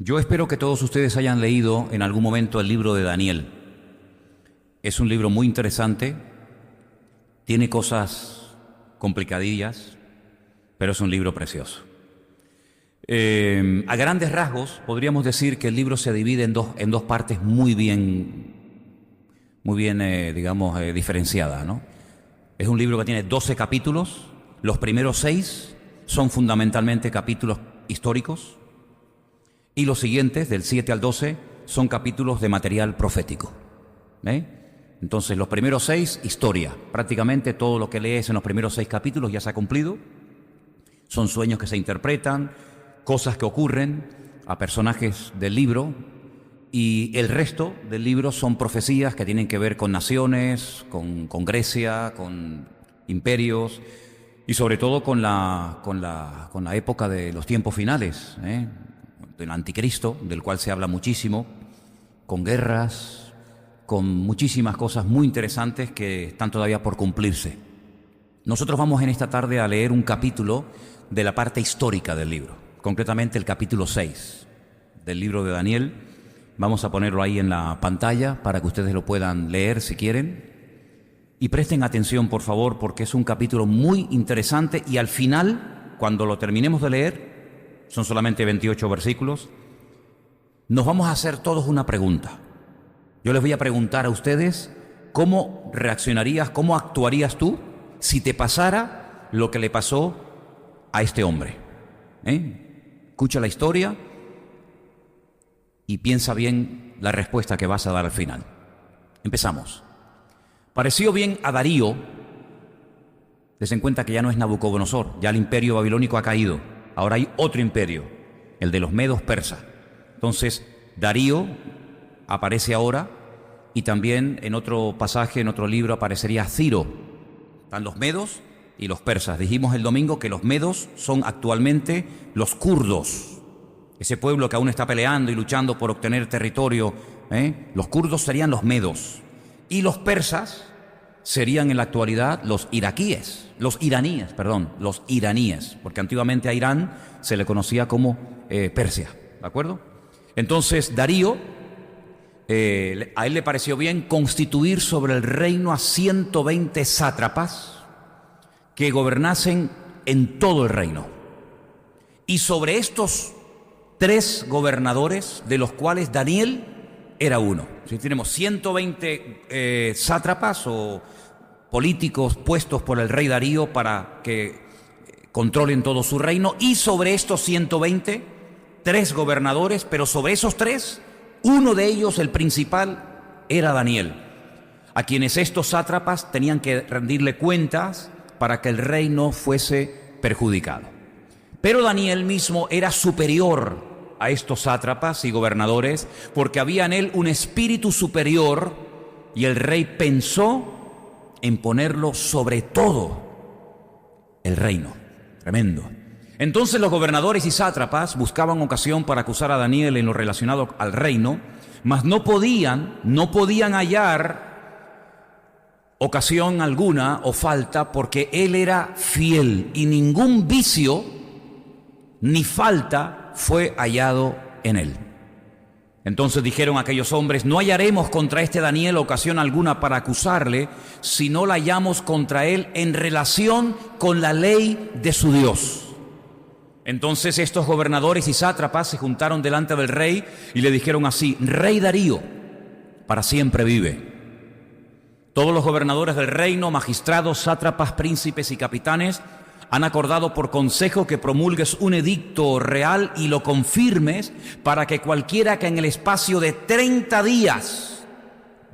Yo espero que todos ustedes hayan leído en algún momento el libro de Daniel. Es un libro muy interesante, tiene cosas complicadillas, pero es un libro precioso. A grandes rasgos podríamos decir que el libro se divide en dos partes muy bien diferenciadas, ¿no? Es un libro que tiene 12 capítulos. Los primeros 6 son fundamentalmente capítulos históricos y los siguientes, del 7 al 12, son capítulos de material profético. Entonces, los primeros 6, historia. Prácticamente todo lo que lees en los primeros 6 capítulos ya se ha cumplido. Son sueños que se interpretan, cosas que ocurren a personajes del libro, y el resto del libro son profecías que tienen que ver con naciones, con Grecia, con imperios y sobre todo con la época de los tiempos finales, del anticristo, del cual se habla muchísimo, con guerras, con muchísimas cosas muy interesantes que están todavía por cumplirse. Nosotros vamos en esta tarde a leer un capítulo de la parte histórica del libro, concretamente el capítulo 6 del libro de Daniel. Vamos a ponerlo ahí en la pantalla para que ustedes lo puedan leer si quieren. Y presten atención, por favor, porque es un capítulo muy interesante y al final, cuando lo terminemos de leer, son solamente 28 versículos, nos vamos a hacer todos una pregunta. Yo les voy a preguntar a ustedes cómo reaccionarías, cómo actuarías tú si te pasara lo que le pasó a este hombre. Escucha la historia y piensa bien la respuesta que vas a dar al final. Empezamos. Pareció bien a Darío, des en cuenta que ya no es Nabucodonosor, ya el imperio babilónico ha caído, ahora hay otro imperio, el de los medos persas. Entonces, Darío aparece ahora y también en otro pasaje, en otro libro, aparecería Ciro. Están los medos y los persas. Dijimos el domingo que los medos son actualmente los kurdos, ese pueblo que aún está peleando y luchando por obtener territorio. Los kurdos serían los medos y los persas serían en la actualidad los iraníes, porque antiguamente a Irán se le conocía como Persia, ¿de acuerdo? Entonces Darío, a él le pareció bien constituir sobre el reino a 120 sátrapas que gobernasen en todo el reino. Y sobre estos 3 gobernadores, de los cuales Daniel era uno. Si tenemos 120 sátrapas o políticos puestos por el rey Darío para que controlen todo su reino, y sobre estos 120, 3 gobernadores, pero sobre esos 3, uno de ellos, el principal, era Daniel, a quienes estos sátrapas tenían que rendirle cuentas para que el rey no fuese perjudicado. Pero Daniel mismo era superior a estos sátrapas y gobernadores, porque había en él un espíritu superior, y el rey pensó en ponerlo sobre todo el reino. Tremendo. Entonces los gobernadores y sátrapas buscaban ocasión para acusar a Daniel en lo relacionado al reino, mas no podían hallar ocasión alguna o falta, porque él era fiel y ningún vicio ni falta fue hallado en él. Entonces dijeron aquellos hombres: no hallaremos contra este Daniel ocasión alguna para acusarle, si no la hallamos contra él en relación con la ley de su Dios. Entonces estos gobernadores y sátrapas se juntaron delante del rey y le dijeron así: Rey Darío, para siempre vive. Todos los gobernadores del reino, magistrados, sátrapas, príncipes y capitanes, han acordado por consejo que promulgues un edicto real y lo confirmes, para que cualquiera que en el espacio de 30 días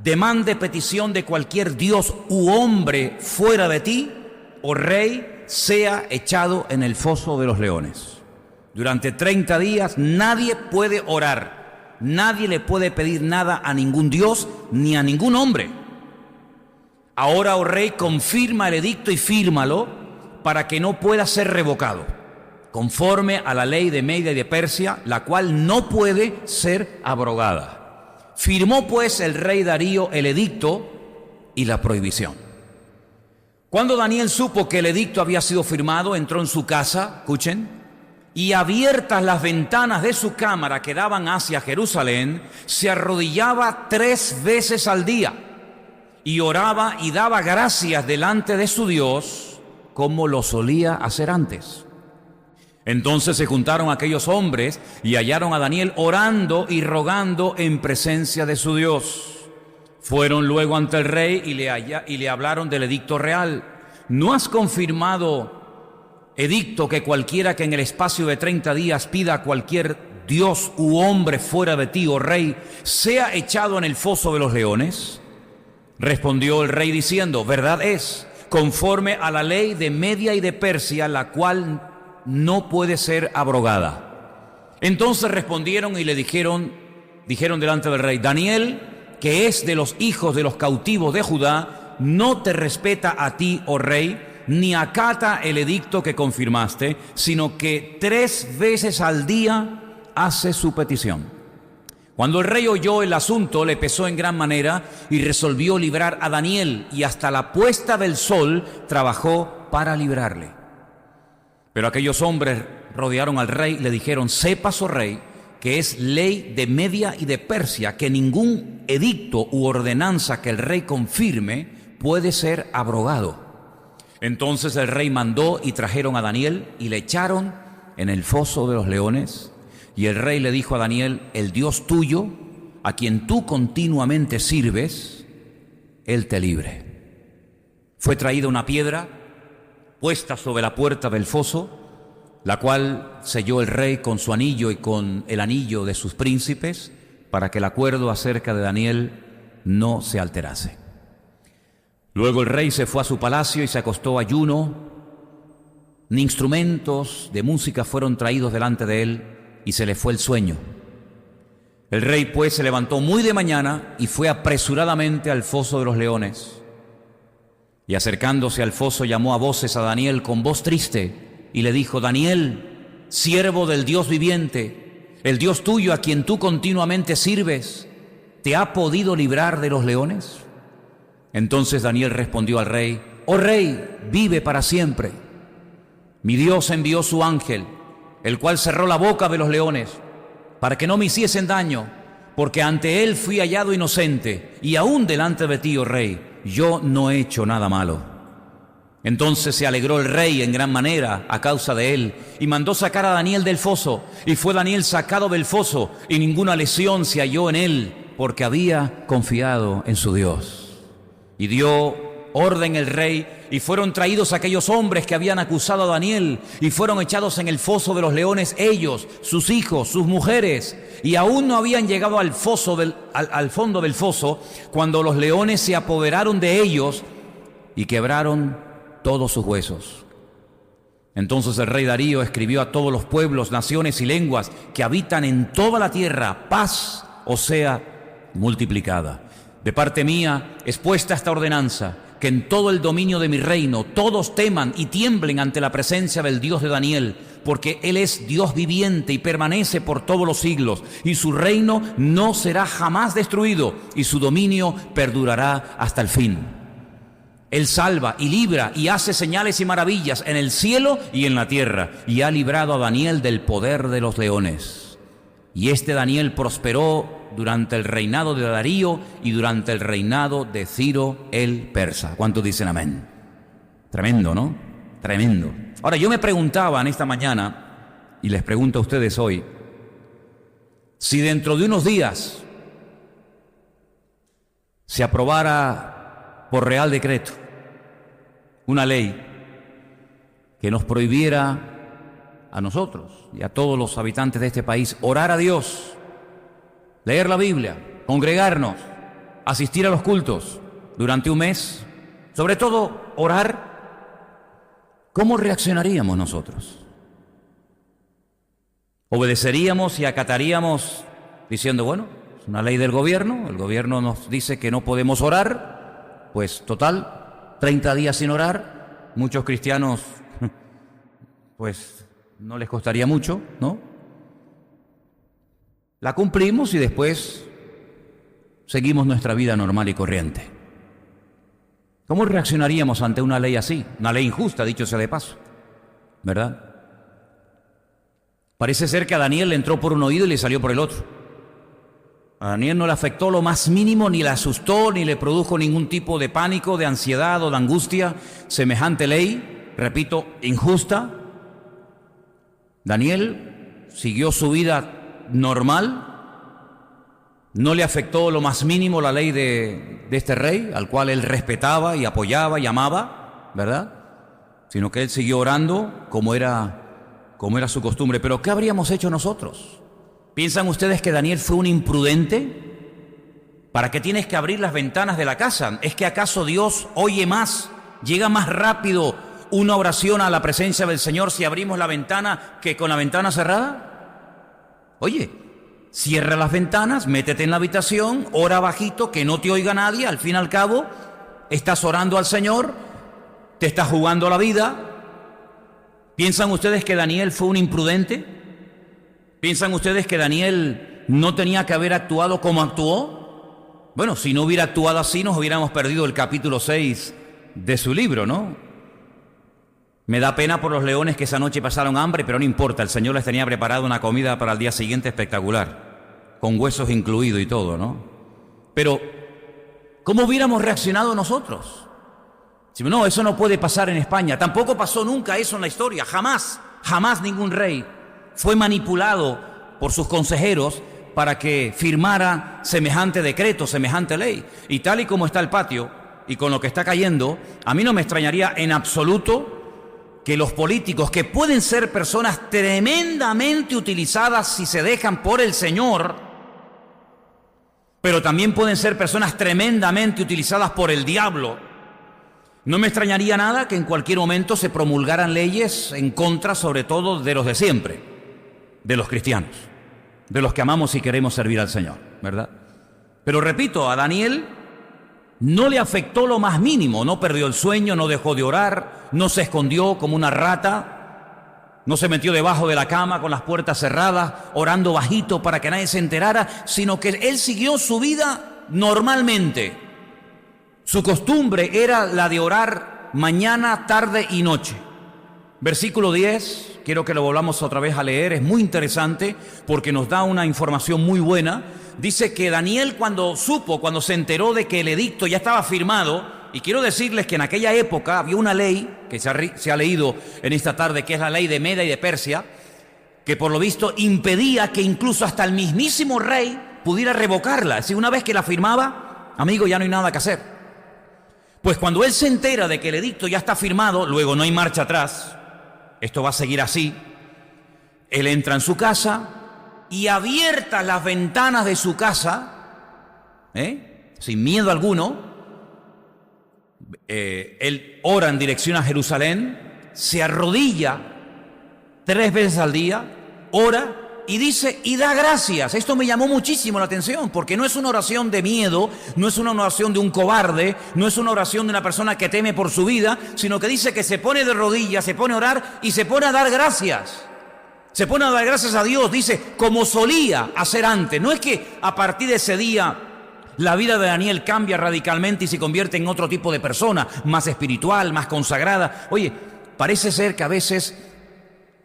demande petición de cualquier dios u hombre fuera de ti, oh rey, sea echado en el foso de los leones. Durante 30 días nadie puede orar, nadie le puede pedir nada a ningún dios ni a ningún hombre. Ahora, oh rey, confirma el edicto y fírmalo, para que no pueda ser revocado, conforme a la ley de Media y de Persia, la cual no puede ser abrogada. Firmó pues el rey Darío el edicto y la prohibición. Cuando Daniel supo que el edicto había sido firmado, entró en su casa, escuchen, y abiertas las ventanas de su cámara que daban hacia Jerusalén, se arrodillaba 3 veces al día y oraba y daba gracias delante de su Dios, como lo solía hacer antes. Entonces se juntaron aquellos hombres y hallaron a Daniel orando y rogando en presencia de su Dios. Fueron luego ante el rey y le hablaron del edicto real. ¿No has confirmado edicto que cualquiera que en el espacio de 30 días pida a cualquier dios u hombre fuera de ti, oh rey, sea echado en el foso de los leones? Respondió el rey diciendo: verdad es, conforme a la ley de Media y de Persia, la cual no puede ser abrogada. Entonces respondieron y le dijeron delante del rey: Daniel, que es de los hijos de los cautivos de Judá, no te respeta a ti, oh rey, ni acata el edicto que confirmaste, sino que 3 veces al día hace su petición. Cuando el rey oyó el asunto, le pesó en gran manera y resolvió librar a Daniel, y hasta la puesta del sol trabajó para librarle. Pero aquellos hombres rodearon al rey y le dijeron: sepas, oh rey, que es ley de Media y de Persia, que ningún edicto u ordenanza que el rey confirme puede ser abrogado. Entonces el rey mandó y trajeron a Daniel y le echaron en el foso de los leones. Y el rey le dijo a Daniel: el Dios tuyo, a quien tú continuamente sirves, Él te libre. Fue traída una piedra puesta sobre la puerta del foso, la cual selló el rey con su anillo y con el anillo de sus príncipes, para que el acuerdo acerca de Daniel no se alterase. Luego el rey se fue a su palacio y se acostó ayuno. Ni instrumentos de música fueron traídos delante de él, y se le fue el sueño. El rey pues se levantó muy de mañana y fue apresuradamente al foso de los leones. Y acercándose al foso llamó a voces a Daniel con voz triste y le dijo: Daniel, siervo del Dios viviente, el Dios tuyo a quien tú continuamente sirves, ¿te ha podido librar de los leones? Entonces Daniel respondió al rey: oh rey, vive para siempre. Mi Dios envió su ángel, el cual cerró la boca de los leones, para que no me hiciesen daño, porque ante él fui hallado inocente, y aún delante de ti, oh rey, yo no he hecho nada malo. Entonces se alegró el rey en gran manera a causa de él, y mandó sacar a Daniel del foso, y fue Daniel sacado del foso, y ninguna lesión se halló en él, porque había confiado en su Dios. Y dio orden el rey, y fueron traídos aquellos hombres que habían acusado a Daniel, y fueron echados en el foso de los leones ellos, sus hijos, sus mujeres, y aún no habían llegado al fondo del foso, cuando los leones se apoderaron de ellos y quebraron todos sus huesos. Entonces el rey Darío escribió a todos los pueblos, naciones y lenguas que habitan en toda la tierra: paz os sea multiplicada. De parte mía es puesta esta ordenanza, que en todo el dominio de mi reino todos teman y tiemblen ante la presencia del Dios de Daniel, porque Él es Dios viviente y permanece por todos los siglos, y su reino no será jamás destruido, y su dominio perdurará hasta el fin. Él salva y libra y hace señales y maravillas en el cielo y en la tierra, y ha librado a Daniel del poder de los leones. Y este Daniel prosperó durante el reinado de Darío y durante el reinado de Ciro el persa. ¿Cuántos dicen amén? Tremendo, ¿no? Tremendo. Ahora, yo me preguntaba en esta mañana, y les pregunto a ustedes hoy, si dentro de unos días se aprobara por real decreto una ley que nos prohibiera a nosotros y a todos los habitantes de este país orar a Dios, leer la Biblia, congregarnos, asistir a los cultos durante un mes, sobre todo orar, ¿cómo reaccionaríamos nosotros? ¿Obedeceríamos y acataríamos diciendo, bueno, es una ley del gobierno, el gobierno nos dice que no podemos orar, pues total, 30 días sin orar, muchos cristianos, pues no les costaría mucho, ¿no? La cumplimos y después seguimos nuestra vida normal y corriente. ¿Cómo reaccionaríamos ante una ley así? Una ley injusta, dicho sea de paso, ¿verdad? Parece ser que a Daniel le entró por un oído y le salió por el otro. A Daniel no le afectó lo más mínimo, ni le asustó, ni le produjo ningún tipo de pánico, de ansiedad o de angustia semejante ley, repito, injusta. Daniel siguió su vida normal, no le afectó lo más mínimo la ley de este rey, al cual él respetaba y apoyaba y amaba, ¿verdad? Sino que él siguió orando como era su costumbre. Pero ¿qué habríamos hecho nosotros? ¿Piensan ustedes que Daniel fue un imprudente? ¿Para qué tienes que abrir las ventanas de la casa? ¿Es que acaso Dios oye más, llega más rápido una oración a la presencia del Señor si abrimos la ventana que con la ventana cerrada? Oye, cierra las ventanas, métete en la habitación, ora bajito, que no te oiga nadie. Al fin y al cabo, estás orando al Señor, te estás jugando la vida. ¿Piensan ustedes que Daniel fue un imprudente? ¿Piensan ustedes que Daniel no tenía que haber actuado como actuó? Bueno, si no hubiera actuado así, nos hubiéramos perdido el capítulo 6 de su libro, ¿no? Me da pena por los leones que esa noche pasaron hambre, pero no importa, el Señor les tenía preparado una comida para el día siguiente espectacular, con huesos incluidos y todo, ¿no? Pero, ¿cómo hubiéramos reaccionado nosotros? Si no, eso no puede pasar en España. Tampoco pasó nunca eso en la historia, jamás ningún rey fue manipulado por sus consejeros para que firmara semejante decreto, semejante ley. Y tal y como está el patio y con lo que está cayendo, a mí no me extrañaría en absoluto que los políticos, que pueden ser personas tremendamente utilizadas si se dejan por el Señor, pero también pueden ser personas tremendamente utilizadas por el diablo, no me extrañaría nada que en cualquier momento se promulgaran leyes en contra, sobre todo, de los de siempre, de los cristianos, de los que amamos y queremos servir al Señor, ¿verdad? Pero repito, a Daniel no le afectó lo más mínimo, no perdió el sueño, no dejó de orar, no se escondió como una rata, no se metió debajo de la cama con las puertas cerradas, orando bajito para que nadie se enterara, sino que él siguió su vida normalmente. Su costumbre era la de orar mañana, tarde y noche. Versículo 10, quiero que lo volvamos otra vez a leer, es muy interesante porque nos da una información muy buena. Dice que Daniel cuando se enteró de que el edicto ya estaba firmado, y quiero decirles que en aquella época había una ley, que se ha leído en esta tarde, que es la ley de Media y de Persia, que por lo visto impedía que incluso hasta el mismísimo rey pudiera revocarla. Es decir, una vez que la firmaba, amigo, ya no hay nada que hacer. Pues cuando él se entera de que el edicto ya está firmado, luego no hay marcha atrás, esto va a seguir así, él entra en su casa y abiertas las ventanas de su casa, sin miedo alguno, él ora en dirección a Jerusalén, se arrodilla 3 veces al día, ora y dice y da gracias. Esto me llamó muchísimo la atención, porque no es una oración de miedo, no es una oración de un cobarde, no es una oración de una persona que teme por su vida, sino que dice que se pone de rodillas, se pone a orar y se pone a dar gracias. Se pone a dar gracias a Dios, dice, como solía hacer antes. No es que a partir de ese día la vida de Daniel cambia radicalmente y se convierte en otro tipo de persona, más espiritual, más consagrada. Oye, parece ser que a veces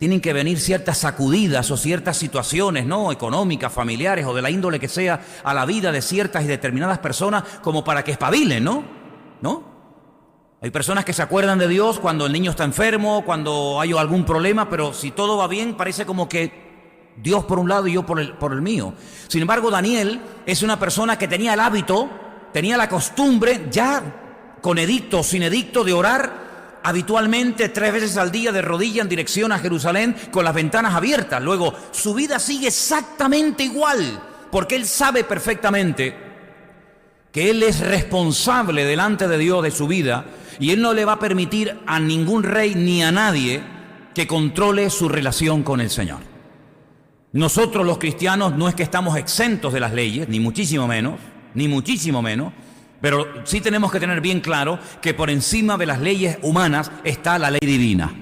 tienen que venir ciertas sacudidas o ciertas situaciones, ¿no?, económicas, familiares o de la índole que sea, a la vida de ciertas y determinadas personas como para que espabilen, ¿no? Hay personas que se acuerdan de Dios cuando el niño está enfermo, cuando hay algún problema, pero si todo va bien parece como que Dios por un lado y yo por el mío. Sin embargo, Daniel es una persona que tenía el hábito, tenía la costumbre, ya con edicto o sin edicto, de orar habitualmente 3 veces al día de rodilla en dirección a Jerusalén con las ventanas abiertas. Luego, su vida sigue exactamente igual, porque él sabe perfectamente que él es responsable delante de Dios de su vida y él no le va a permitir a ningún rey ni a nadie que controle su relación con el Señor. Nosotros los cristianos no es que estamos exentos de las leyes, ni muchísimo menos, pero sí tenemos que tener bien claro que por encima de las leyes humanas está la ley divina.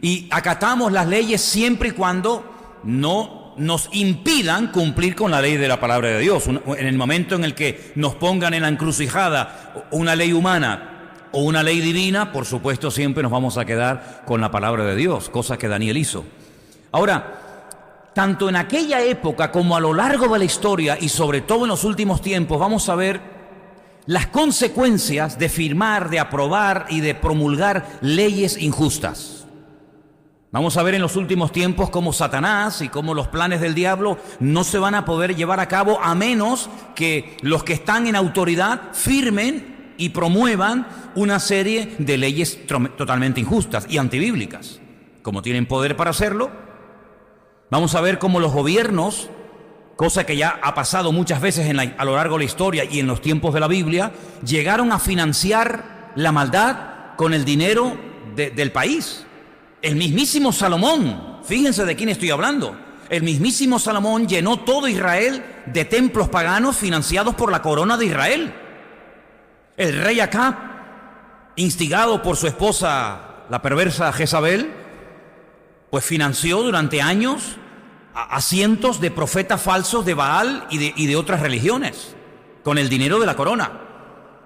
Y acatamos las leyes siempre y cuando no nos impidan cumplir con la ley de la palabra de Dios. En el momento en el que nos pongan en la encrucijada una ley humana o una ley divina, por supuesto siempre nos vamos a quedar con la palabra de Dios, cosa que Daniel hizo. Ahora, tanto en aquella época como a lo largo de la historia y sobre todo en los últimos tiempos, vamos a ver las consecuencias de firmar, de aprobar y de promulgar leyes injustas. Vamos a ver en los últimos tiempos cómo Satanás y cómo los planes del diablo no se van a poder llevar a cabo a menos que los que están en autoridad firmen y promuevan una serie de leyes totalmente injustas y antibíblicas. Como tienen poder para hacerlo, vamos a ver cómo los gobiernos, cosa que ya ha pasado muchas veces a lo largo de la historia y en los tiempos de la Biblia, llegaron a financiar la maldad con el dinero del país. El mismísimo Salomón, fíjense de quién estoy hablando, el mismísimo Salomón llenó todo Israel de templos paganos financiados por la corona de Israel. El rey Acab, instigado por su esposa, la perversa Jezabel, pues financió durante años a cientos de profetas falsos de Baal y de otras religiones, con el dinero de la corona.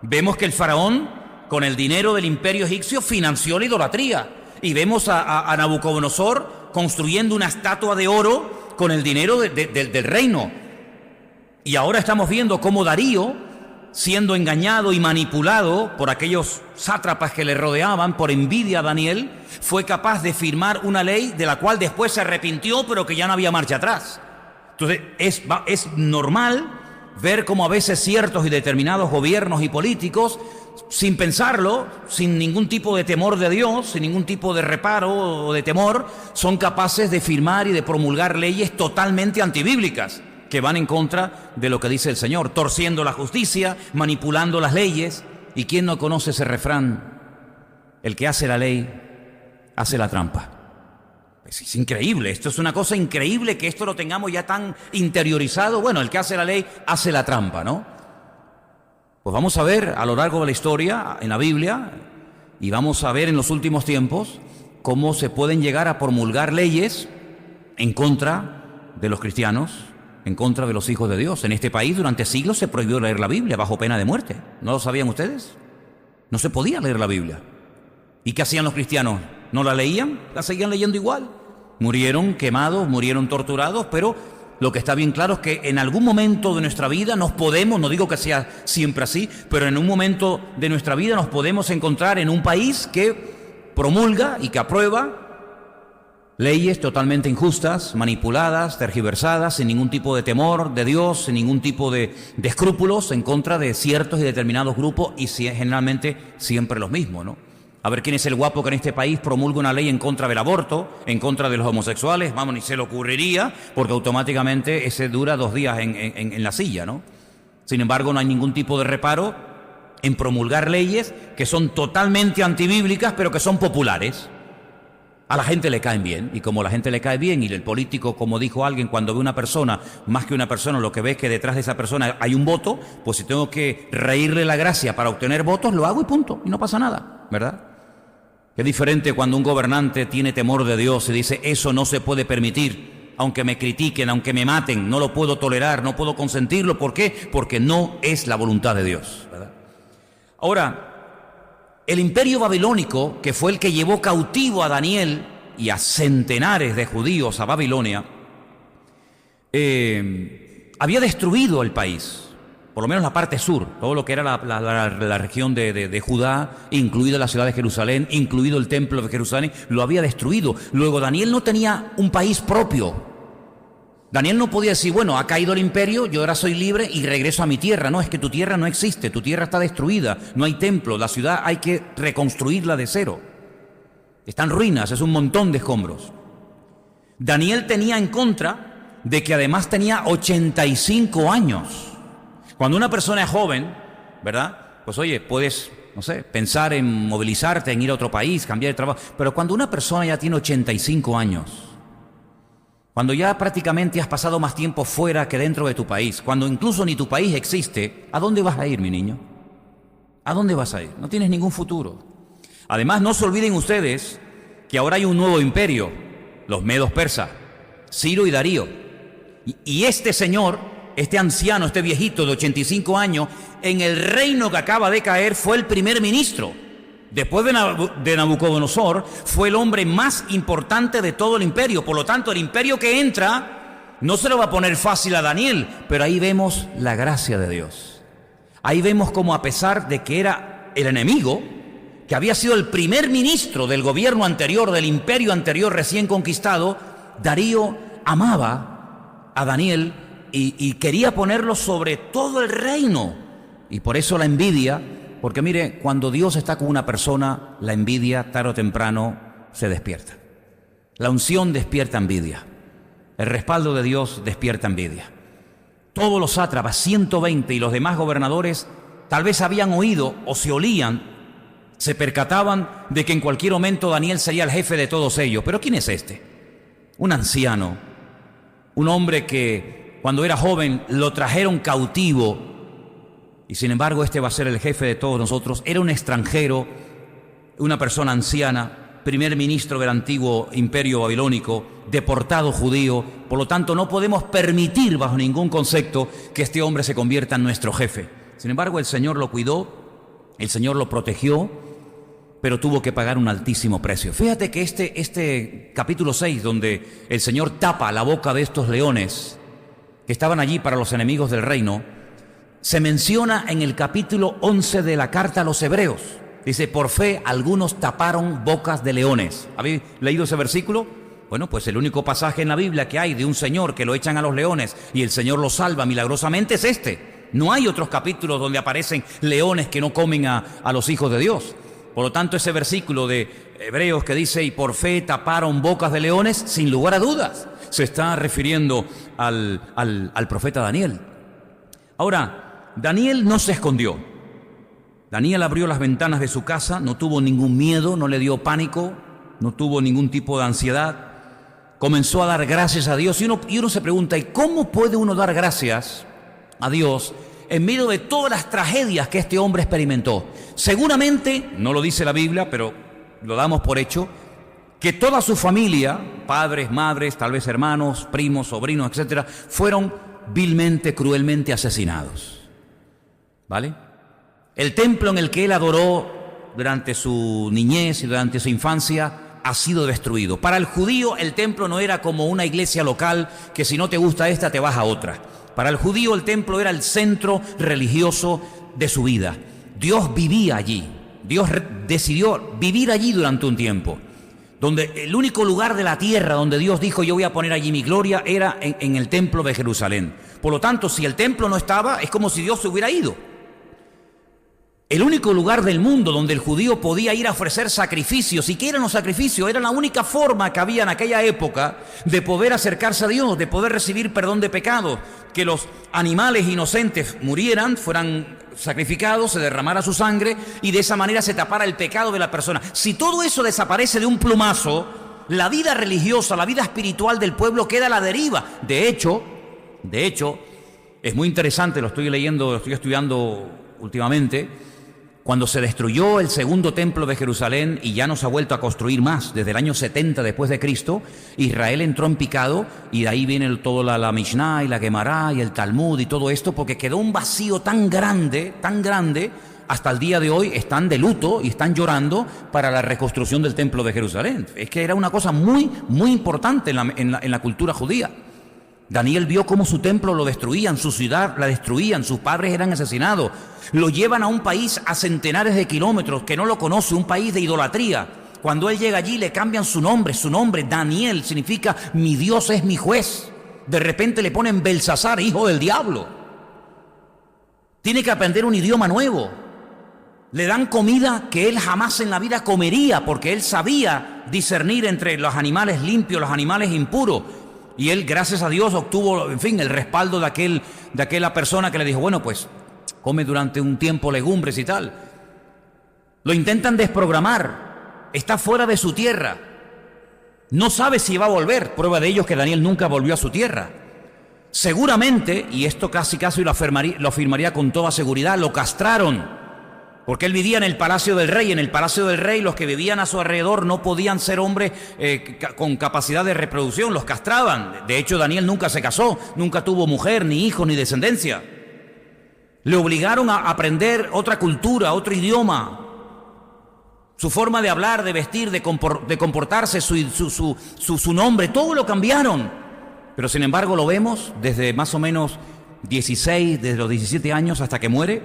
Vemos que el faraón, con el dinero del imperio egipcio, financió la idolatría. Y vemos a Nabucodonosor construyendo una estatua de oro con el dinero del reino. Y ahora estamos viendo cómo Darío, siendo engañado y manipulado por aquellos sátrapas que le rodeaban, por envidia a Daniel, fue capaz de firmar una ley de la cual después se arrepintió, pero que ya no había marcha atrás. Entonces es normal ver cómo a veces ciertos y determinados gobiernos y políticos, sin pensarlo, sin ningún tipo de temor de Dios, sin ningún tipo de reparo o de temor, son capaces de firmar y de promulgar leyes totalmente antibíblicas, que van en contra de lo que dice el Señor, torciendo la justicia, manipulando las leyes. ¿Y quién no conoce ese refrán? El que hace la ley, hace la trampa. Es increíble, esto es una cosa increíble que esto lo tengamos ya tan interiorizado. Bueno, el que hace la ley, hace la trampa, ¿no? Pues vamos a ver a lo largo de la historia, en la Biblia, y vamos a ver en los últimos tiempos cómo se pueden llegar a promulgar leyes en contra de los cristianos, en contra de los hijos de Dios. En este país durante siglos se prohibió leer la Biblia bajo pena de muerte. ¿No lo sabían ustedes? No se podía leer la Biblia. ¿Y qué hacían los cristianos? ¿No la leían? La seguían leyendo igual. Murieron quemados, murieron torturados, pero lo que está bien claro es que en algún momento de nuestra vida nos podemos, no digo que sea siempre así, pero en un momento de nuestra vida nos podemos encontrar en un país que promulga y que aprueba leyes totalmente injustas, manipuladas, tergiversadas, sin ningún tipo de temor de Dios, sin ningún tipo de escrúpulos en contra de ciertos y determinados grupos y generalmente siempre los mismos, ¿no? A ver quién es el guapo que en este país promulga una ley en contra del aborto, en contra de los homosexuales. Vamos, ni se le ocurriría, porque automáticamente ese dura 2 días en la silla, ¿no? Sin embargo, no hay ningún tipo de reparo en promulgar leyes que son totalmente antibíblicas, pero que son populares. A la gente le caen bien, y como a la gente le cae bien, y el político, como dijo alguien, cuando ve una persona, más que una persona, lo que ve es que detrás de esa persona hay un voto, pues si tengo que reírle la gracia para obtener votos, lo hago y punto, y no pasa nada, ¿verdad? Es diferente cuando un gobernante tiene temor de Dios y dice, eso no se puede permitir, aunque me critiquen, aunque me maten, no lo puedo tolerar, no puedo consentirlo. ¿Por qué? Porque no es la voluntad de Dios, ¿verdad? Ahora, el imperio babilónico, que fue el que llevó cautivo a Daniel y a centenares de judíos a Babilonia, había destruido el país. Por lo menos la parte sur, todo lo que era la región de Judá, incluida la ciudad de Jerusalén, incluido el templo de Jerusalén, lo había destruido. Luego Daniel no tenía un país propio. Daniel no podía decir, bueno, ha caído el imperio, yo ahora soy libre y regreso a mi tierra. No, es que tu tierra no existe, tu tierra está destruida, no hay templo, la ciudad hay que reconstruirla de cero. Está en ruinas, es un montón de escombros. Daniel tenía en contra de que además tenía 85 años. Cuando una persona es joven, ¿verdad? Pues oye, puedes, no sé, pensar en movilizarte, en ir a otro país, cambiar de trabajo. Pero cuando una persona ya tiene 85 años, cuando ya prácticamente has pasado más tiempo fuera que dentro de tu país, cuando incluso ni tu país existe, ¿a dónde vas a ir, mi niño? ¿A dónde vas a ir? No tienes ningún futuro. Además, no se olviden ustedes que ahora hay un nuevo imperio, los medos persas, Ciro y Darío. Y este señor, este anciano, este viejito de 85 años, en el reino que acaba de caer, fue el primer ministro. Después de Nabucodonosor, fue el hombre más importante de todo el imperio. Por lo tanto, el imperio que entra No se lo va a poner fácil a Daniel, pero ahí vemos la gracia de Dios. Ahí vemos cómo, a pesar de que era el enemigo, que había sido el primer ministro del gobierno anterior, del imperio anterior recién conquistado, Darío amaba a Daniel y quería ponerlo sobre todo el reino. Y por eso la envidia, porque mire, cuando Dios está con una persona, la envidia tarde o temprano se despierta. La unción despierta envidia. El respaldo de Dios despierta envidia. Todos los sátrapas, 120, y los demás gobernadores tal vez habían oído o se olían, se percataban de que en cualquier momento Daniel sería el jefe de todos ellos. ¿Pero quién es este? Un anciano, un hombre que cuando era joven lo trajeron cautivo y sin embargo este va a ser el jefe de todos nosotros. Era un extranjero, una persona anciana, primer ministro del antiguo imperio babilónico, deportado judío. Por lo tanto, no podemos permitir bajo ningún concepto que este hombre se convierta en nuestro jefe. Sin embargo, el Señor lo cuidó, el Señor lo protegió, pero tuvo que pagar un altísimo precio. Fíjate que este capítulo 6, donde el Señor tapa la boca de estos leones que estaban allí para los enemigos del reino, se menciona en el capítulo 11 de la carta a los Hebreos. Dice, por fe algunos taparon bocas de leones. ¿Habéis leído ese versículo? Bueno, pues el único pasaje en la Biblia que hay de un señor que lo echan a los leones y el Señor lo salva milagrosamente es este. No hay otros capítulos donde aparecen leones que no comen a los hijos de Dios. Por lo tanto, ese versículo de Hebreos que dice, y por fe taparon bocas de leones, sin lugar a dudas, se está refiriendo al profeta Daniel. Ahora, Daniel no se escondió. Daniel abrió las ventanas de su casa, no tuvo ningún miedo, no le dio pánico, no tuvo ningún tipo de ansiedad. Comenzó a dar gracias a Dios y uno se pregunta, ¿y cómo puede uno dar gracias a Dios en medio de todas las tragedias que este hombre experimentó? Seguramente, no lo dice la Biblia, pero lo damos por hecho, que toda su familia, padres, madres, tal vez hermanos, primos, sobrinos, etcétera, fueron vilmente, cruelmente asesinados. ¿Vale? El templo en el que él adoró durante su niñez y durante su infancia ha sido destruido. Para el judío el templo no era como una iglesia local que si no te gusta esta te vas a otra. Para el judío el templo era el centro religioso de su vida. Dios vivía allí. Dios decidió vivir allí durante un tiempo. Donde el único lugar de la tierra donde Dios dijo yo voy a poner allí mi gloria era en el templo de Jerusalén. Por lo tanto, si el templo no estaba, es como si Dios se hubiera ido. El único lugar del mundo donde el judío podía ir a ofrecer sacrificios. ¿Y qué eran los sacrificios? Era la única forma que había en aquella época de poder acercarse a Dios, de poder recibir perdón de pecados. Que los animales inocentes murieran, fueran sacrificados, se derramara su sangre y de esa manera se tapara el pecado de la persona. Si todo eso desaparece de un plumazo, la vida religiosa, la vida espiritual del pueblo queda a la deriva. De hecho, es muy interesante, lo estoy leyendo, lo estoy estudiando últimamente. Cuando se destruyó el segundo templo de Jerusalén y ya no se ha vuelto a construir más desde el año 70 después de Cristo, Israel entró en picado y de ahí viene toda la Mishnah y la Gemara y el Talmud y todo esto, porque quedó un vacío tan grande, hasta el día de hoy están de luto y están llorando para la reconstrucción del templo de Jerusalén. Es que era una cosa muy, muy importante en la cultura judía. Daniel vio cómo su templo lo destruían, su ciudad la destruían, sus padres eran asesinados. Lo llevan a un país a centenares de kilómetros que no lo conoce, un país de idolatría. Cuando él llega allí le cambian su nombre, Daniel, significa mi Dios es mi juez. De repente le ponen Belsasar, hijo del diablo. Tiene que aprender un idioma nuevo. Le dan comida que él jamás en la vida comería, porque él sabía discernir entre los animales limpios, los animales impuros. Y él, gracias a Dios, obtuvo, en fin, el respaldo de aquella persona que le dijo, bueno, pues, come durante un tiempo legumbres y tal. Lo intentan desprogramar, está fuera de su tierra. No sabe si va a volver. Prueba de ello es que Daniel nunca volvió a su tierra. Seguramente, y esto casi lo afirmaría con toda seguridad, lo castraron. Porque él vivía en el palacio del rey. En el palacio del rey los que vivían a su alrededor no podían ser hombres con capacidad de reproducción, los castraban. De hecho, Daniel nunca se casó, nunca tuvo mujer, ni hijos, ni descendencia. Le obligaron a aprender otra cultura, otro idioma. Su forma de hablar, de vestir, de comportarse, su nombre, todo lo cambiaron. pero sin embargo lo vemos desde más o menos 16, desde los 17 años hasta que muere,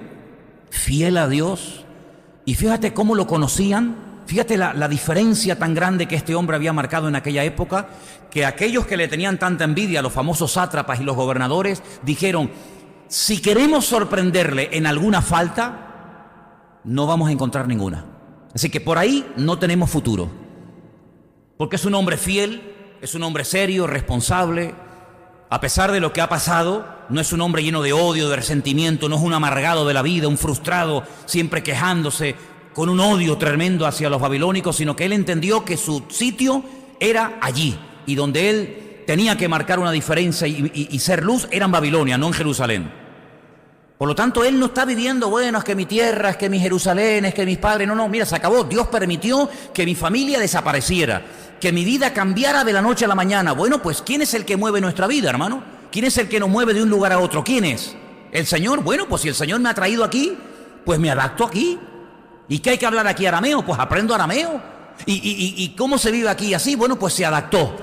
fiel a Dios. Y fíjate cómo lo conocían, fíjate la diferencia tan grande que este hombre había marcado en aquella época, que aquellos que le tenían tanta envidia, los famosos sátrapas y los gobernadores, dijeron: si queremos sorprenderle en alguna falta, no vamos a encontrar ninguna. Así que por ahí no tenemos futuro, porque es un hombre fiel, es un hombre serio, responsable. A pesar de lo que ha pasado, no es un hombre lleno de odio, de resentimiento, no es un amargado de la vida, un frustrado, siempre quejándose, con un odio tremendo hacia los babilónicos, sino que él entendió que su sitio era allí, y donde él tenía que marcar una diferencia y ser luz era en Babilonia, no en Jerusalén. Por lo tanto, él no está viviendo, bueno, es que mi tierra, es que mi Jerusalén, es que mis padres. No, mira, se acabó. Dios permitió que mi familia desapareciera, que mi vida cambiara de la noche a la mañana. Bueno, pues ¿quién es el que mueve nuestra vida, hermano? ¿Quién es el que nos mueve de un lugar a otro? ¿Quién es? ¿El Señor? Bueno, pues si el Señor me ha traído aquí, pues me adapto aquí. ¿Y qué hay que hablar aquí arameo? Pues aprendo arameo. ¿Y cómo se vive aquí así? Bueno, pues se adaptó.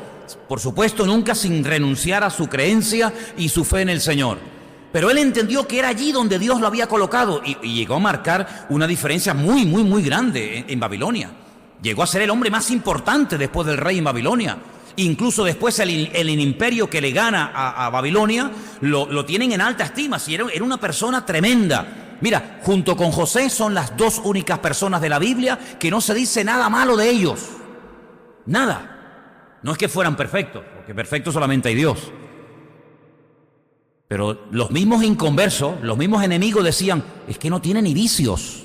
Por supuesto, nunca sin renunciar a su creencia y su fe en el Señor. Pero él entendió que era allí donde Dios lo había colocado y llegó a marcar una diferencia muy, muy, muy grande en Babilonia. Llegó a ser el hombre más importante después del rey en Babilonia. Incluso después el imperio que le gana a Babilonia lo tienen en alta estima. Era una persona tremenda. Mira, junto con José son las dos únicas personas de la Biblia que no se dice nada malo de ellos. Nada. No es que fueran perfectos, porque perfecto solamente hay Dios. Pero los mismos inconversos, los mismos enemigos decían: es que no tiene ni vicios,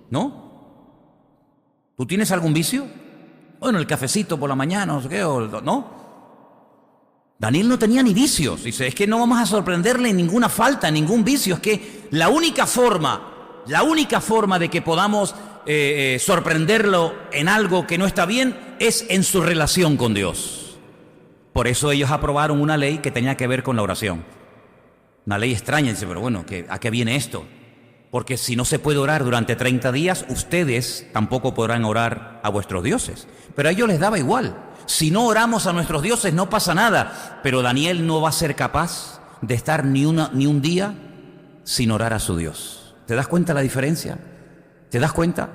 ¿no? ¿Tú tienes algún vicio? Bueno, el cafecito por la mañana, no sé qué, ¿no? Daniel no tenía ni vicios. Dice: es que no vamos a sorprenderle en ninguna falta, ningún vicio. Es que la única forma de que podamos sorprenderlo en algo que no está bien es en su relación con Dios. Por eso ellos aprobaron una ley que tenía que ver con la oración. Una ley extraña. Dice: pero bueno, ¿a qué viene esto? Porque si no se puede orar durante 30 días, ustedes tampoco podrán orar a vuestros dioses. Pero a ellos les daba igual. Si no oramos a nuestros dioses no pasa nada. Pero Daniel no va a ser capaz de estar ni un día sin orar a su Dios. ¿Te das cuenta la diferencia? ¿Te das cuenta?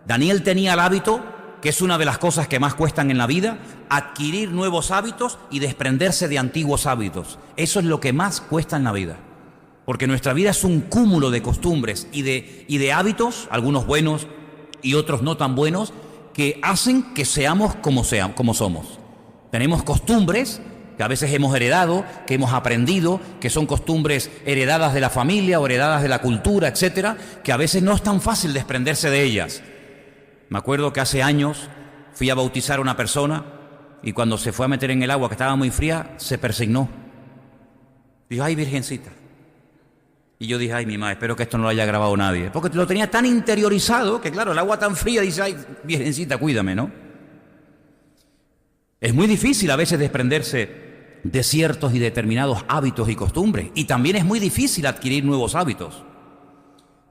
Daniel tenía el hábito, que es una de las cosas que más cuestan en la vida, adquirir nuevos hábitos y desprenderse de antiguos hábitos. Eso es lo que más cuesta en la vida. Porque nuestra vida es un cúmulo de costumbres y de hábitos, algunos buenos y otros no tan buenos, que hacen que seamos como somos. Tenemos costumbres que a veces hemos heredado, que hemos aprendido, que son costumbres heredadas de la familia o heredadas de la cultura, etcétera, que a veces no es tan fácil desprenderse de ellas. Me acuerdo que hace años fui a bautizar a una persona y cuando se fue a meter en el agua que estaba muy fría, se persignó. Dijo: ay, virgencita. Y yo dije: ay, mi madre, espero que esto no lo haya grabado nadie. Porque lo tenía tan interiorizado que, claro, el agua tan fría, dice: ay, virgencita, cuídame, ¿no? Es muy difícil a veces desprenderse de ciertos y determinados hábitos y costumbres. Y también es muy difícil adquirir nuevos hábitos.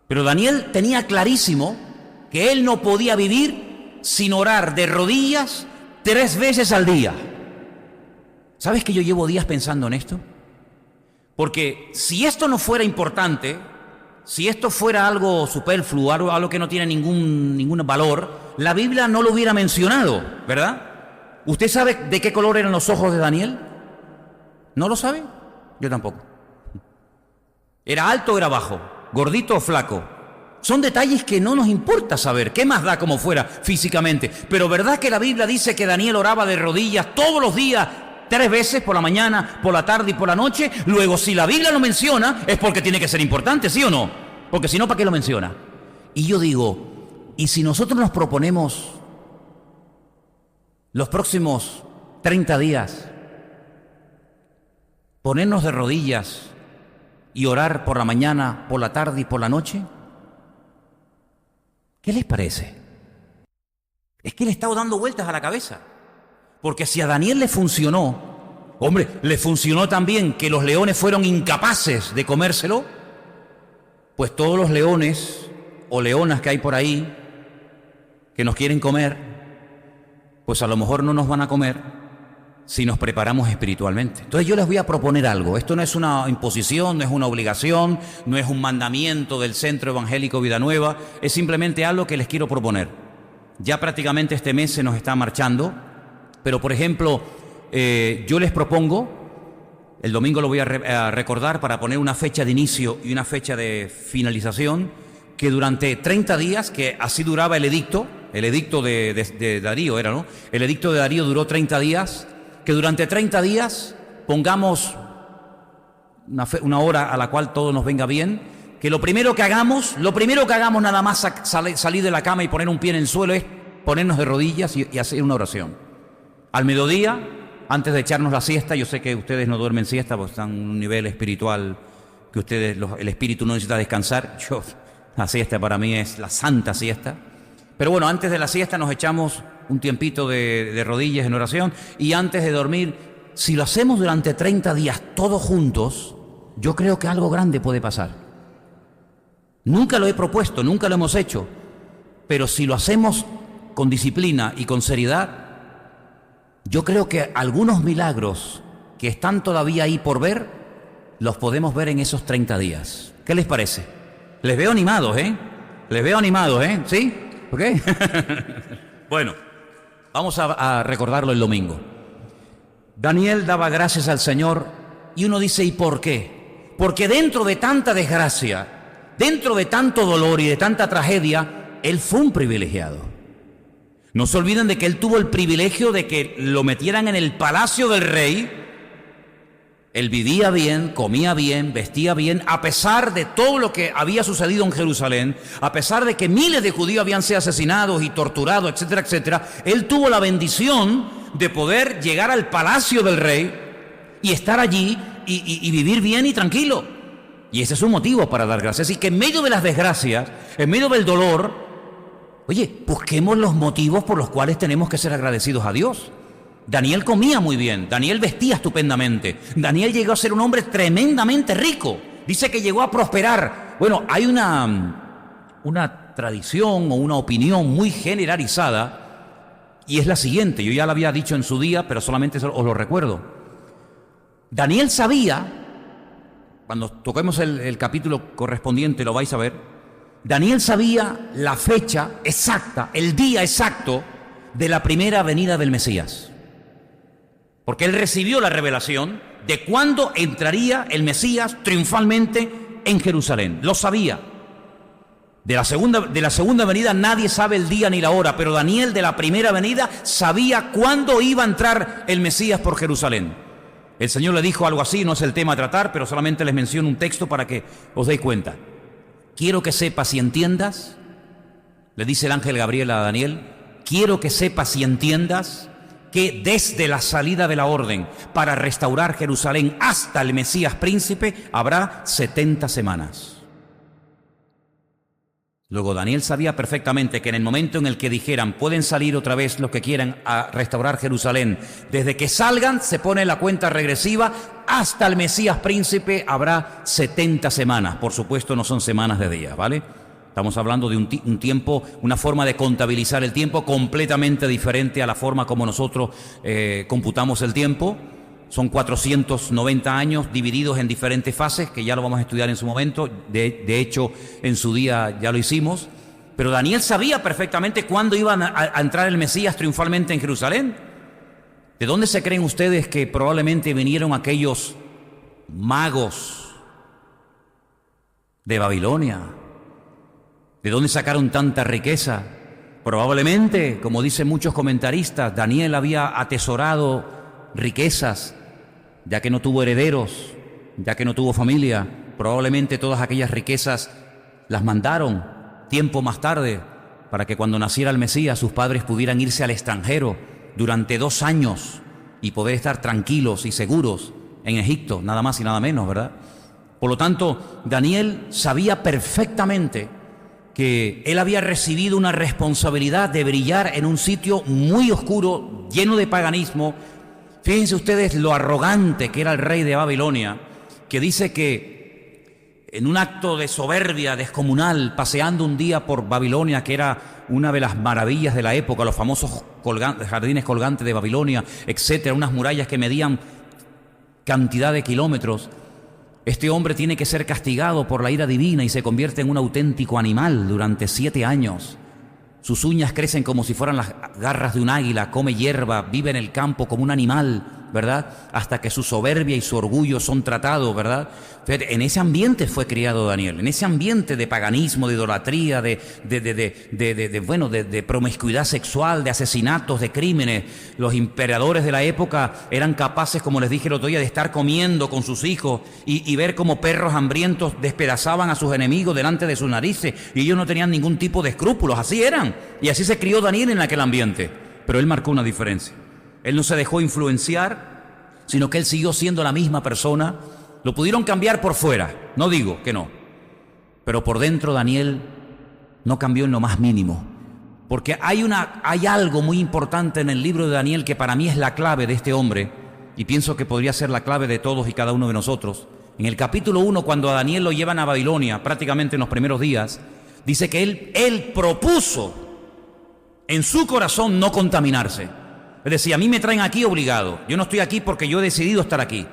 Pero Daniel tenía clarísimo que él no podía vivir sin orar de rodillas 3 veces al día. ¿Sabes que yo llevo días pensando en esto? Porque si esto no fuera importante, si esto fuera algo superfluo, algo que no tiene ningún valor, la Biblia no lo hubiera mencionado, ¿verdad? ¿Usted sabe de qué color eran los ojos de Daniel? ¿No lo sabe? Yo tampoco. ¿Era alto o era bajo? ¿Gordito o flaco? Son detalles que no nos importa saber. ¿Qué más da como fuera físicamente? Pero ¿verdad que la Biblia dice que Daniel oraba de rodillas todos los días, 3 veces, por la mañana, por la tarde y por la noche? Luego, si la Biblia lo menciona, es porque tiene que ser importante, ¿sí o no? Porque si no, ¿para qué lo menciona? Y yo digo, ¿y si nosotros nos proponemos los próximos 30 días ponernos de rodillas y orar por la mañana, por la tarde y por la noche? ¿Qué les parece? Es que le he estado dando vueltas a la cabeza. Porque si a Daniel le funcionó, hombre, le funcionó también que los leones fueron incapaces de comérselo, pues todos los leones o leonas que hay por ahí que nos quieren comer, pues a lo mejor no nos van a comer si nos preparamos espiritualmente. Entonces yo les voy a proponer algo. Esto no es una imposición, no es una obligación, no es un mandamiento del Centro Evangélico Vida Nueva, es simplemente algo que les quiero proponer. Ya prácticamente este mes se nos está marchando, pero por ejemplo, yo les propongo, el domingo lo voy a recordar para poner una fecha de inicio y una fecha de finalización, que durante 30 días, que así duraba el edicto de Darío era, ¿no? El edicto de Darío duró 30 días, que durante 30 días pongamos una hora a la cual todo nos venga bien, que lo primero que hagamos nada más salir de la cama y poner un pie en el suelo es ponernos de rodillas y hacer una oración. Al mediodía, antes de echarnos la siesta, yo sé que ustedes no duermen siesta porque están en un nivel espiritual que el espíritu no necesita descansar. La siesta para mí es la santa siesta. Pero bueno, antes de la siesta nos echamos un tiempito de rodillas en oración, y antes de dormir, si lo hacemos durante 30 días todos juntos, yo creo que algo grande puede pasar. Nunca lo he propuesto, nunca lo hemos hecho, pero si lo hacemos con disciplina y con seriedad, yo creo que algunos milagros que están todavía ahí por ver, los podemos ver en esos 30 días. ¿Qué les parece? Les veo animados, ¿eh? ¿Sí? ¿Ok? Bueno, vamos a recordarlo el domingo. Daniel daba gracias al Señor y uno dice, ¿y por qué? Porque dentro de tanta desgracia, dentro de tanto dolor y de tanta tragedia, él fue un privilegiado. No se olviden de que él tuvo el privilegio de que lo metieran en el palacio del rey. Él vivía bien, comía bien, vestía bien, a pesar de todo lo que había sucedido en Jerusalén, a pesar de que miles de judíos habían sido asesinados y torturados, etcétera, etcétera. Él tuvo la bendición de poder llegar al palacio del rey y estar allí y vivir bien y tranquilo. Y ese es un motivo para dar gracias. Así que en medio de las desgracias, en medio del dolor, oye, busquemos los motivos por los cuales tenemos que ser agradecidos a Dios. Daniel comía muy bien, Daniel vestía estupendamente, Daniel llegó a ser un hombre tremendamente rico, dice que llegó a prosperar. Bueno, hay una tradición o una opinión muy generalizada, y es la siguiente, yo ya la había dicho en su día, pero solamente os lo recuerdo. Daniel sabía, cuando toquemos el capítulo correspondiente lo vais a ver, Daniel sabía la fecha exacta, el día exacto de la primera venida del Mesías. Porque él recibió la revelación de cuándo entraría el Mesías triunfalmente en Jerusalén. Lo sabía. De la segunda venida nadie sabe el día ni la hora, pero Daniel de la primera venida sabía cuándo iba a entrar el Mesías por Jerusalén. El Señor le dijo algo así, no es el tema a tratar, pero solamente les menciono un texto para que os deis cuenta. Quiero que sepas y entiendas, le dice el ángel Gabriel a Daniel, quiero que sepas y entiendas que desde la salida de la orden para restaurar Jerusalén hasta el Mesías príncipe habrá 70 semanas. Luego Daniel sabía perfectamente que en el momento en el que dijeran pueden salir otra vez los que quieran a restaurar Jerusalén, desde que salgan se pone la cuenta regresiva hasta el Mesías príncipe habrá 70 semanas. Por supuesto no son semanas de días, ¿vale? Estamos hablando de un tiempo, una forma de contabilizar el tiempo completamente diferente a la forma como nosotros computamos el tiempo. Son 490 años divididos en diferentes fases, que ya lo vamos a estudiar en su momento. De hecho, en su día ya lo hicimos. Pero Daniel sabía perfectamente cuándo iba a entrar el Mesías triunfalmente en Jerusalén. ¿De dónde se creen ustedes que probablemente vinieron aquellos magos de Babilonia? ¿De dónde sacaron tanta riqueza? Probablemente, como dicen muchos comentaristas, Daniel había atesorado riquezas, ya que no tuvo herederos, ya que no tuvo familia. Probablemente todas aquellas riquezas las mandaron tiempo más tarde para que cuando naciera el Mesías sus padres pudieran irse al extranjero durante 2 años y poder estar tranquilos y seguros en Egipto, nada más y nada menos, ¿verdad? Por lo tanto, Daniel sabía perfectamente que él había recibido una responsabilidad de brillar en un sitio muy oscuro, lleno de paganismo. Fíjense ustedes lo arrogante que era el rey de Babilonia, que dice que en un acto de soberbia descomunal, paseando un día por Babilonia, que era una de las maravillas de la época, los famosos jardines colgantes de Babilonia, etcétera, unas murallas que medían cantidad de kilómetros. Este hombre tiene que ser castigado por la ira divina y se convierte en un auténtico animal durante 7 años. Sus uñas crecen como si fueran las garras de un águila, come hierba, vive en el campo como un animal, ¿verdad? Hasta que su soberbia y su orgullo son tratados, ¿verdad? En ese ambiente fue criado Daniel, en ese ambiente de paganismo, de idolatría, de promiscuidad sexual, de asesinatos, de crímenes. Los emperadores de la época eran capaces, como les dije el otro día, de estar comiendo con sus hijos y ver cómo perros hambrientos despedazaban a sus enemigos delante de sus narices, y ellos no tenían ningún tipo de escrúpulos, así eran. Y así se crió Daniel en aquel ambiente. Pero él marcó una diferencia. Él no se dejó influenciar, sino que él siguió siendo la misma persona. Lo pudieron cambiar por fuera, no digo que no, pero por dentro Daniel no cambió en lo más mínimo. Porque hay algo muy importante en el libro de Daniel que para mí es la clave de este hombre, y pienso que podría ser la clave de todos y cada uno de nosotros. En el capítulo 1, cuando a Daniel lo llevan a Babilonia, prácticamente en los primeros días, dice que él propuso en su corazón no contaminarse. Es decir, a mí me traen aquí obligado. Yo no estoy aquí porque yo he decidido estar aquí.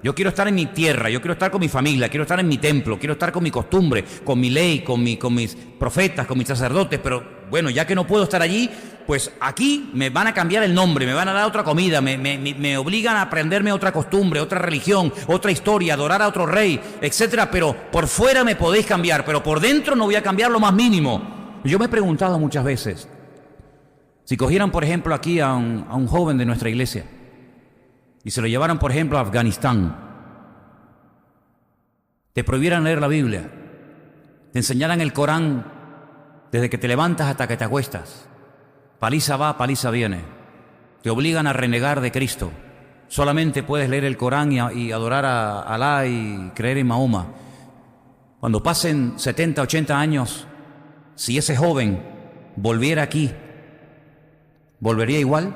Yo quiero estar en mi tierra, yo quiero estar con mi familia, quiero estar en mi templo, quiero estar con mi costumbre, con mi ley, con mis profetas, con mis sacerdotes. Pero bueno, ya que no puedo estar allí, pues aquí me van a cambiar el nombre, me van a dar otra comida, me obligan a aprenderme otra costumbre, otra religión, otra historia, adorar a otro rey, etcétera. Pero por fuera me podéis cambiar, pero por dentro no voy a cambiar lo más mínimo. Yo me he preguntado muchas veces, si cogieran, por ejemplo, aquí a un joven de nuestra iglesia y se lo llevaran, por ejemplo, a Afganistán, te prohibieran leer la Biblia, te enseñaran el Corán desde que te levantas hasta que te acuestas, paliza va, paliza viene, te obligan a renegar de Cristo, solamente puedes leer el Corán y adorar a Alá y creer en Mahoma. Cuando pasen 70, 80 años, si ese joven volviera aquí, ¿volvería igual?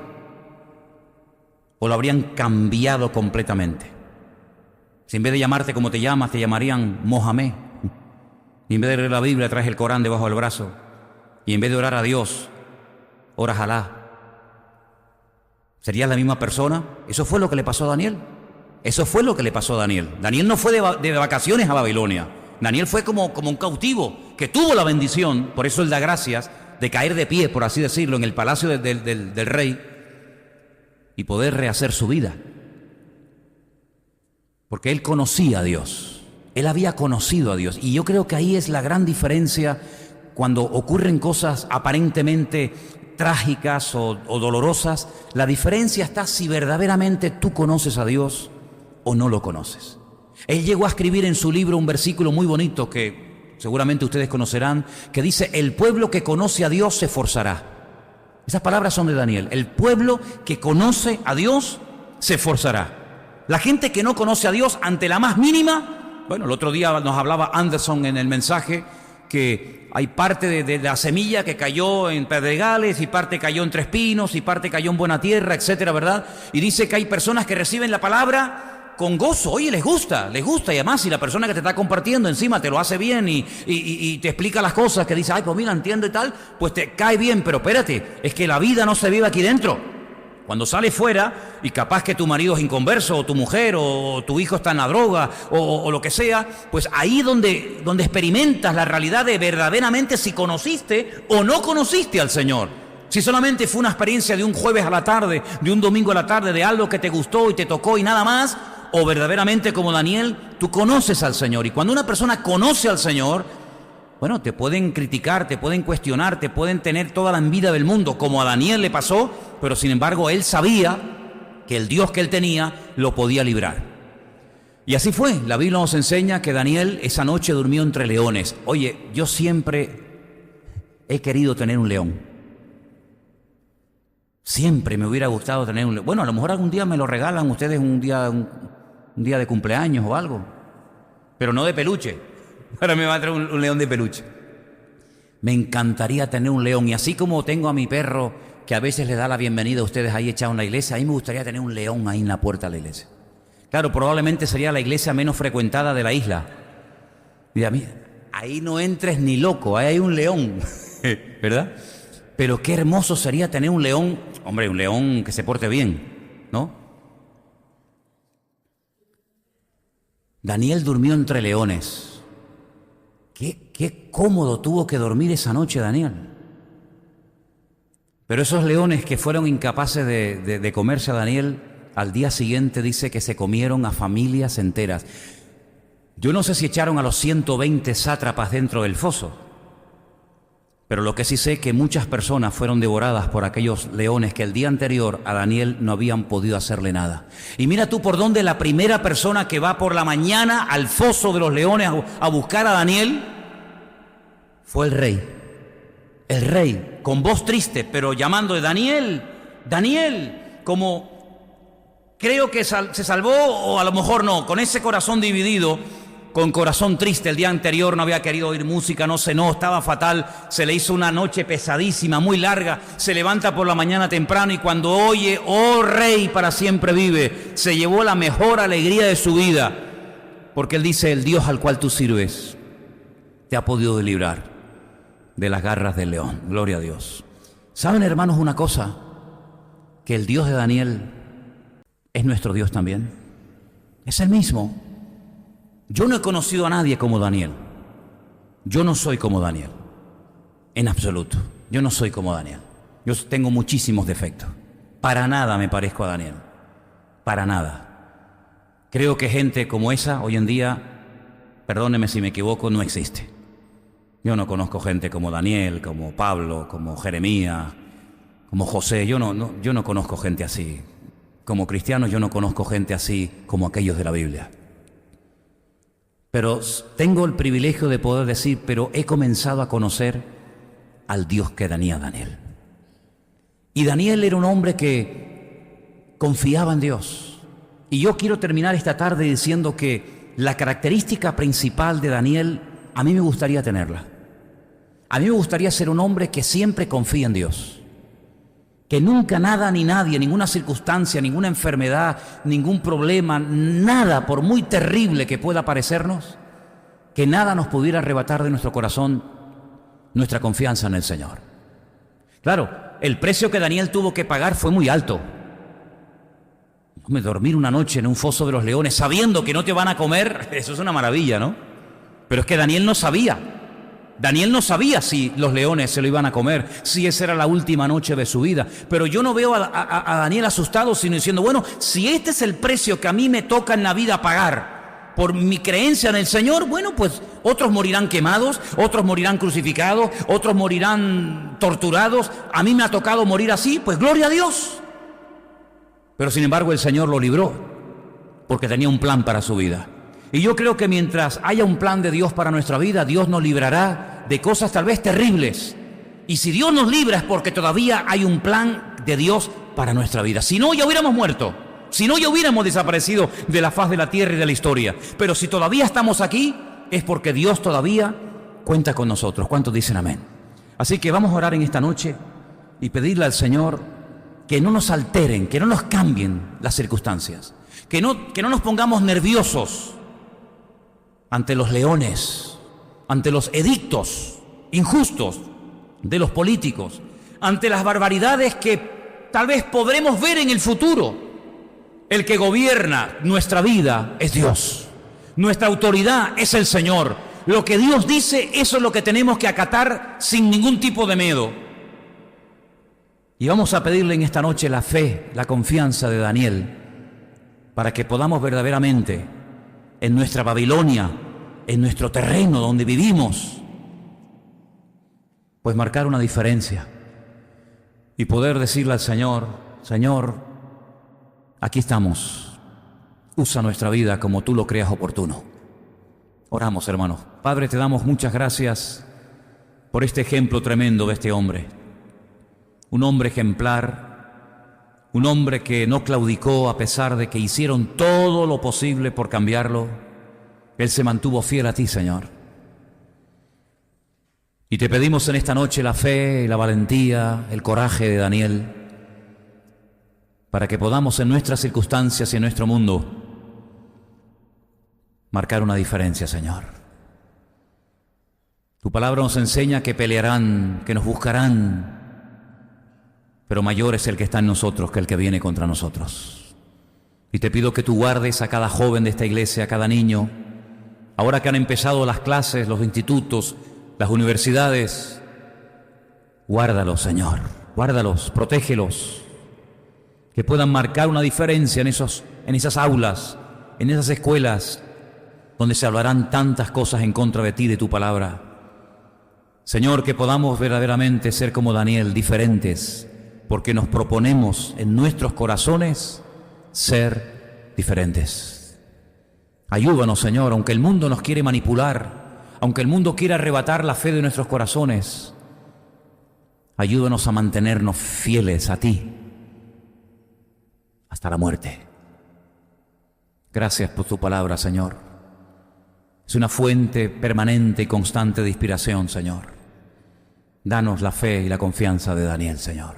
¿O lo habrían cambiado completamente? Si en vez de llamarte como te llamas, te llamarían Mohamed, y en vez de leer la Biblia traes el Corán debajo del brazo, y en vez de orar a Dios, oras a Alá, ¿serías la misma persona? Eso fue lo que le pasó a Daniel. Eso fue lo que le pasó a Daniel. Daniel no fue de vacaciones a Babilonia. Daniel fue como un cautivo que tuvo la bendición, por eso él da gracias, de caer de pie, por así decirlo, en el palacio del rey y poder rehacer su vida. Porque él conocía a Dios, él había conocido a Dios. Y yo creo que ahí es la gran diferencia cuando ocurren cosas aparentemente trágicas o dolorosas. La diferencia está si verdaderamente tú conoces a Dios o no lo conoces. Él llegó a escribir en su libro un versículo muy bonito que seguramente ustedes conocerán, que dice: el pueblo que conoce a Dios se esforzará. Esas palabras son de Daniel. El pueblo que conoce a Dios se esforzará. La gente que no conoce a Dios, ante la más mínima, bueno, el otro día nos hablaba Anderson en el mensaje que hay parte de la semilla que cayó en pedregales, y parte cayó en tres pinos, y parte cayó en buena tierra, etcétera, ¿verdad? Y dice que hay personas que reciben la palabra con gozo. Oye, les gusta, y además si la persona que te está compartiendo encima te lo hace bien y te explica las cosas, que dice, ay, pues mira, entiendo y tal, pues te cae bien. Pero espérate, es que la vida no se vive aquí dentro. Cuando sales fuera, y capaz que tu marido es inconverso, o tu mujer, o tu hijo está en la droga, o lo que sea, pues ahí donde experimentas la realidad de verdaderamente si conociste o no conociste al Señor. Si solamente fue una experiencia de un jueves a la tarde, de un domingo a la tarde, de algo que te gustó y te tocó y nada más, o verdaderamente como Daniel, tú conoces al Señor. Y cuando una persona conoce al Señor, bueno, te pueden criticar, te pueden cuestionar, te pueden tener toda la envidia del mundo, como a Daniel le pasó, pero sin embargo él sabía que el Dios que él tenía lo podía librar. Y así fue. La Biblia nos enseña que Daniel esa noche durmió entre leones. Oye, yo siempre he querido tener un león. Siempre me hubiera gustado tener un león. Bueno, a lo mejor algún día me lo regalan ustedes un día de cumpleaños o algo, pero no de peluche. Ahora me va a traer un león de peluche. Me encantaría tener un león. Y así como tengo a mi perro, que a veces le da la bienvenida a ustedes ahí echado en la iglesia, a mí me gustaría tener un león ahí en la puerta de la iglesia. Claro, probablemente sería la iglesia menos frecuentada de la isla, Mira, ahí no entres ni loco, ahí hay un león, ¿verdad? Pero qué hermoso sería tener un león, hombre, un león que se porte bien, ¿no? Daniel durmió entre leones. Qué cómodo tuvo que dormir esa noche Daniel. Pero esos leones que fueron incapaces de comerse a Daniel, al día siguiente dice que se comieron a familias enteras. Yo no sé si echaron a los 120 sátrapas dentro del foso, pero lo que sí sé es que muchas personas fueron devoradas por aquellos leones que el día anterior a Daniel no habían podido hacerle nada. Y mira tú por dónde la primera persona que va por la mañana al foso de los leones a buscar a Daniel fue el rey. El rey, con voz triste, pero llamando de Daniel, Daniel, como creo que se salvó o a lo mejor no, con ese corazón dividido, con corazón triste. El día anterior no había querido oír música, no cenó, estaba fatal, se le hizo una noche pesadísima, muy larga, se levanta por la mañana temprano y cuando oye, oh rey, para siempre vive, se llevó la mejor alegría de su vida, porque él dice, el Dios al cual tú sirves te ha podido librar de las garras del león. Gloria a Dios. ¿Saben, hermanos, una cosa? Que el Dios de Daniel es nuestro Dios también. Es el mismo. Yo no he conocido a nadie como Daniel. Yo no soy como Daniel. En absoluto. Yo no soy como Daniel. Yo tengo muchísimos defectos. Para nada me parezco a Daniel. Para nada. Creo que gente como esa hoy en día, perdóneme si me equivoco, no existe. Yo no conozco gente como Daniel, como Pablo, como Jeremías, como José. Yo no conozco gente así. Como cristiano yo no conozco gente así como aquellos de la Biblia. Pero tengo el privilegio de poder decir, pero he comenzado a conocer al Dios que tenía Daniel. Y Daniel era un hombre que confiaba en Dios. Y yo quiero terminar esta tarde diciendo que la característica principal de Daniel, a mí me gustaría tenerla. A mí me gustaría ser un hombre que siempre confía en Dios. Que nunca nada ni nadie, ninguna circunstancia, ninguna enfermedad, ningún problema, nada, por muy terrible que pueda parecernos, que nada nos pudiera arrebatar de nuestro corazón nuestra confianza en el Señor. Claro, el precio que Daniel tuvo que pagar fue muy alto. Dormir una noche en un foso de los leones sabiendo que no te van a comer, eso es una maravilla, ¿no? Pero es que Daniel no sabía. Daniel no sabía si los leones se lo iban a comer, si esa era la última noche de su vida. Pero yo no veo a Daniel asustado, sino diciendo, bueno, si este es el precio que a mí me toca en la vida pagar por mi creencia en el Señor, bueno, pues otros morirán quemados, otros morirán crucificados, otros morirán torturados. A mí me ha tocado morir así, pues gloria a Dios. Pero sin embargo el Señor lo libró, porque tenía un plan para su vida. Y yo creo que mientras haya un plan de Dios para nuestra vida, Dios nos librará de cosas tal vez terribles. Y si Dios nos libra es porque todavía hay un plan de Dios para nuestra vida. Si no, ya hubiéramos muerto. Si no, ya hubiéramos desaparecido de la faz de la tierra y de la historia. Pero si todavía estamos aquí, es porque Dios todavía cuenta con nosotros. ¿Cuántos dicen amén? Así que vamos a orar en esta noche y pedirle al Señor que no nos alteren, que no nos cambien las circunstancias. Que no nos pongamos nerviosos ante los leones, ante los edictos injustos de los políticos, ante las barbaridades que tal vez podremos ver en el futuro. El que gobierna nuestra vida es Dios. Nuestra autoridad es el Señor. Lo que Dios dice, eso es lo que tenemos que acatar sin ningún tipo de miedo. Y vamos a pedirle en esta noche la fe, la confianza de Daniel, para que podamos verdaderamente en nuestra Babilonia, en nuestro terreno donde vivimos, pues marcar una diferencia y poder decirle al Señor, Señor, aquí estamos, usa nuestra vida como tú lo creas oportuno. Oramos, hermanos. Padre, te damos muchas gracias por este ejemplo tremendo de este hombre, un hombre ejemplar, un hombre que no claudicó a pesar de que hicieron todo lo posible por cambiarlo. Él se mantuvo fiel a ti, Señor. Y te pedimos en esta noche la fe, la valentía, el coraje de Daniel, para que podamos en nuestras circunstancias y en nuestro mundo marcar una diferencia, Señor. Tu palabra nos enseña que pelearán, que nos buscarán, pero mayor es el que está en nosotros que el que viene contra nosotros. Y te pido que tú guardes a cada joven de esta iglesia, a cada niño, ahora que han empezado las clases, los institutos, las universidades. Guárdalos, Señor, guárdalos, protégelos, que puedan marcar una diferencia en esas aulas, en esas escuelas, donde se hablarán tantas cosas en contra de ti, de tu palabra. Señor, que podamos verdaderamente ser como Daniel, diferentes, porque nos proponemos en nuestros corazones ser diferentes. Ayúdanos, Señor, aunque el mundo nos quiere manipular, aunque el mundo quiera arrebatar la fe de nuestros corazones, ayúdanos a mantenernos fieles a ti hasta la muerte. Gracias por tu palabra, Señor. Es una fuente permanente y constante de inspiración, Señor. Danos la fe y la confianza de Daniel, Señor.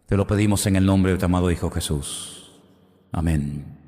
Te lo pedimos en el nombre de tu amado Hijo Jesús. Amén.